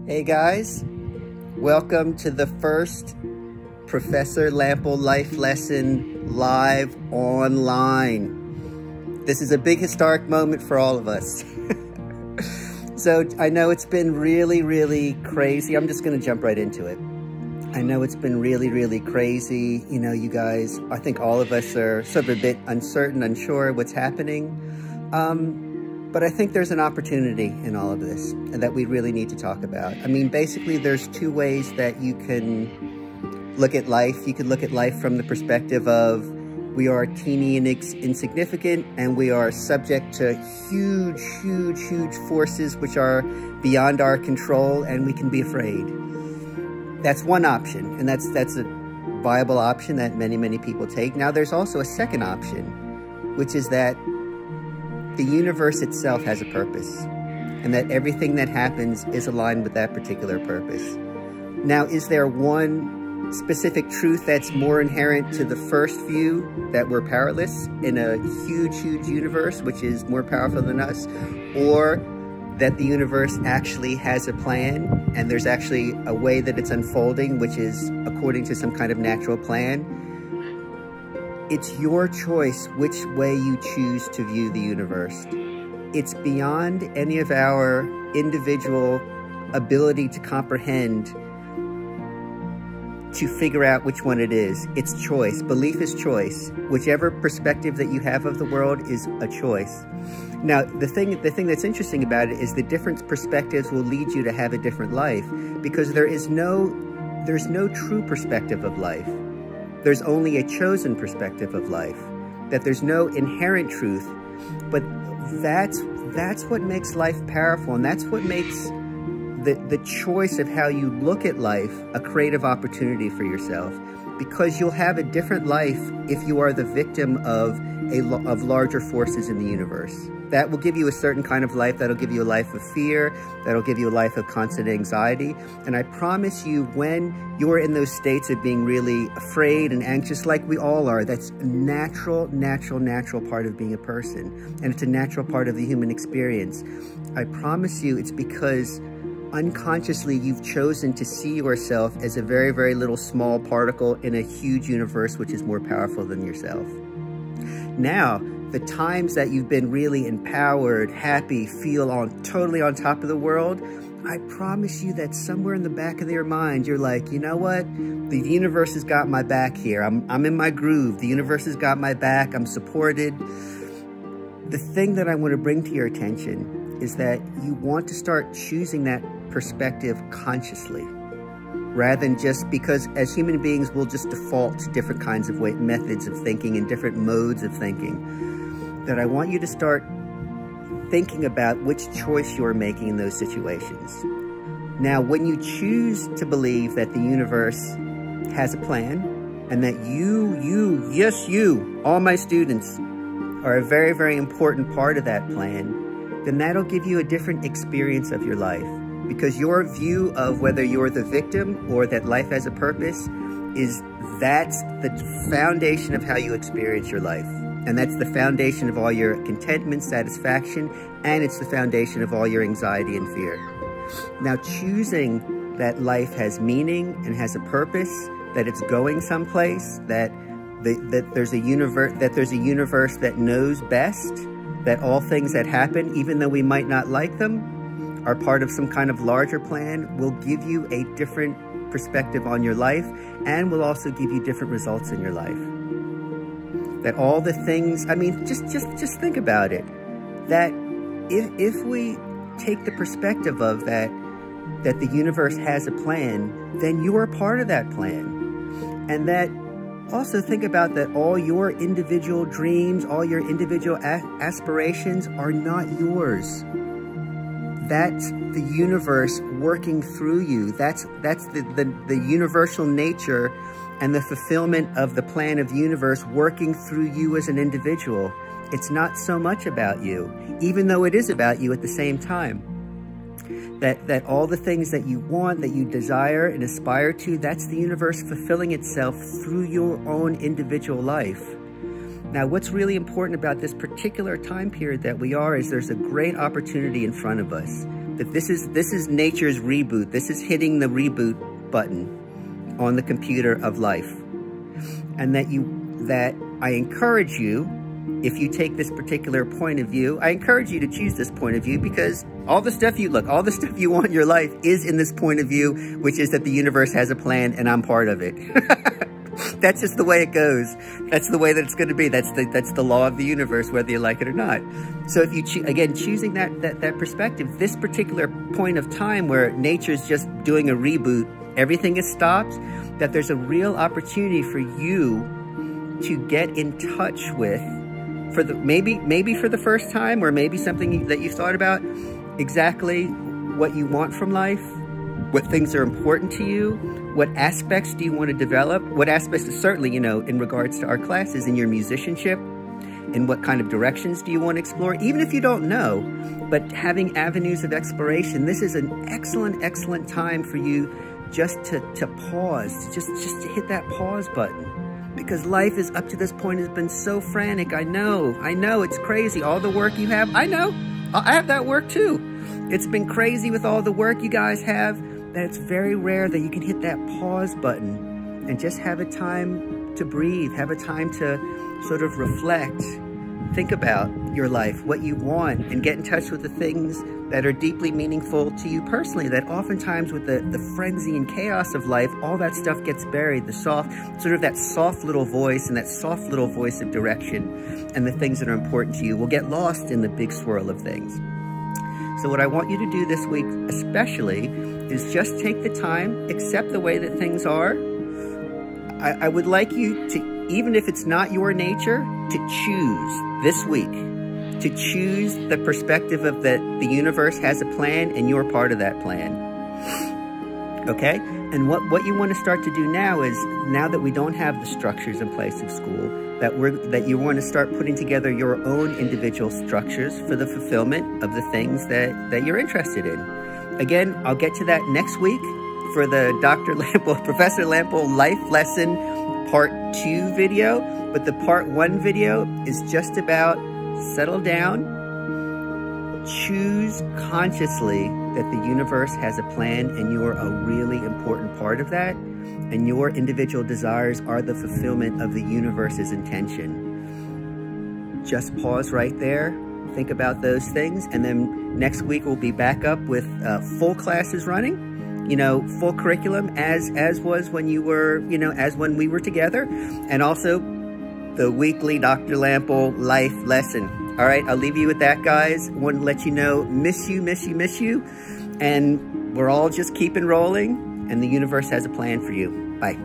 Hey guys, welcome to the first Professor Lampl life lesson live online. This is a big historic moment for all of us. So I know it's been really crazy. I'm just gonna jump right into it. I know it's been really crazy. You know, you guys, I think all of us are sort of a bit uncertain, unsure what's happening. But I think there's an opportunity in all of this that we really need to talk about. I mean, basically, there's two ways that you can look at life. You could look at life from the perspective of we are teeny and insignificant, and we are subject to huge forces which are beyond our control, and we can be afraid. That's one option, and that's a viable option that many people take. Now, there's also a second option, which is that the universe itself has a purpose, and that everything that happens is aligned with that particular purpose. Now, is there one specific truth that's more inherent to the first view, that we're powerless in a huge universe, which is more powerful than us, or that the universe actually has a plan, and there's actually a way that it's unfolding, which is according to some kind of natural plan? It's your choice which way you choose to view the universe. It's beyond any of our individual ability to comprehend, to figure out which one it is. It's choice. Belief is choice. Whichever perspective that you have of the world is a choice. Now, the thing that's interesting about it is the different perspectives will lead you to have a different life, because there's no true perspective of life. There's only a chosen perspective of life, that there's no inherent truth, but that's what makes life powerful, and that's what makes the choice of how you look at life a creative opportunity for yourself, because you'll have a different life if you are the victim of larger forces in the universe. That will give you a certain kind of life. That'll give you a life of fear. That'll give you a life of constant anxiety. And I promise you, when you're in those states of being really afraid and anxious, like we all are, that's a natural part of being a person. And it's a natural part of the human experience. I promise you, it's because unconsciously you've chosen to see yourself as a very little small particle in a huge universe which is more powerful than yourself. Now, the times that you've been really empowered, happy, feel totally on top of the world, I promise you that somewhere in the back of your mind, you're like, you know what? The universe has got my back here. I'm in my groove. The universe has got my back. I'm supported. The thing that I want to bring to your attention is that you want to start choosing that perspective consciously, rather than just because as human beings, we'll just default to different kinds of methods of thinking and different modes of thinking. That I want you to start thinking about which choice you're making in those situations. Now, when you choose to believe that the universe has a plan, and that yes, you, all my students, are a very important part of that plan, then that'll give you a different experience of your life. Because your view of whether you're the victim or that life has a purpose that's the foundation of how you experience your life. And that's the foundation of all your contentment, satisfaction, and it's the foundation of all your anxiety and fear. Now, choosing that life has meaning and has a purpose, that it's going someplace, that there's a universe that knows best, that all things that happen, even though we might not like them, are part of some kind of larger plan, will give you a different perspective on your life, and will also give you different results in your life. That all the things, I mean, just think about it. That if we take the perspective of that the universe has a plan, then you are part of that plan. And that also think about that all your individual dreams, all your individual aspirations are not yours. That's the universe working through you. That's the universal nature and the fulfillment of the plan of the universe working through you as an individual. It's not so much about you, even though it is about you at the same time. That all the things that you want, that you desire and aspire to, that's the universe fulfilling itself through your own individual life. Now, what's really important about this particular time period that we are is there's a great opportunity in front of us. that this is nature's reboot. This is hitting the reboot button on the computer of life. And that I encourage you, if you take this particular point of view, I encourage you to choose this point of view, because all the stuff you want in your life is in this point of view, which is that the universe has a plan and I'm part of it. That's just the way it goes. That's the way that it's going to be. That's the law of the universe, whether you like it or not. So if you, again, choosing that perspective, this particular point of time where nature's just doing a reboot, everything is stopped, that there's a real opportunity for you to get in touch with, for the maybe for the first time, or maybe something that you've thought about, exactly what you want from life, what things are important to you, what aspects do you want to develop, what aspects, certainly, you know, in regards to our classes, in your musicianship, and what kind of directions do you want to explore, even if you don't know, but having avenues of exploration. This is an excellent time for you just to pause, just to hit that pause button. Because life is, up to this point, has been so frantic. I know, it's crazy. All the work you have, I know, I have that work too. It's been crazy with all the work you guys have, that it's very rare that you can hit that pause button and just have a time to breathe, have a time to sort of reflect, think about your life, what you want, and get in touch with the things that are deeply meaningful to you personally. That oftentimes with the frenzy and chaos of life, all that stuff gets buried. The soft, sort of that soft little voice, and that soft little voice of direction, and the things that are important to you will get lost in the big swirl of things. So what I want you to do this week especially is just take the time, accept the way that things are. I would like you to, even if it's not your nature, to choose this week, to choose the perspective of that the universe has a plan and you're part of that plan. Okay? And what you want to start to do now is, now that we don't have the structures in place of school, that you want to start putting together your own individual structures for the fulfillment of the things that you're interested in. Again, I'll get to that next week for the Professor Lampl Life Lesson Part 2 video, but the Part 1 video is just about settle down, choose consciously that the universe has a plan and you're a really important part of that, and your individual desires are the fulfillment of the universe's intention. Just pause right there, think about those things, and then next week we'll be back up with full classes running, you know, full curriculum as was when you were, you know, as when we were together, and also the weekly Dr. Lampl life lesson. All right, I'll leave you with that, guys. Want to let you know, miss you, and we're all just keeping rolling, and the universe has a plan for you. Bye.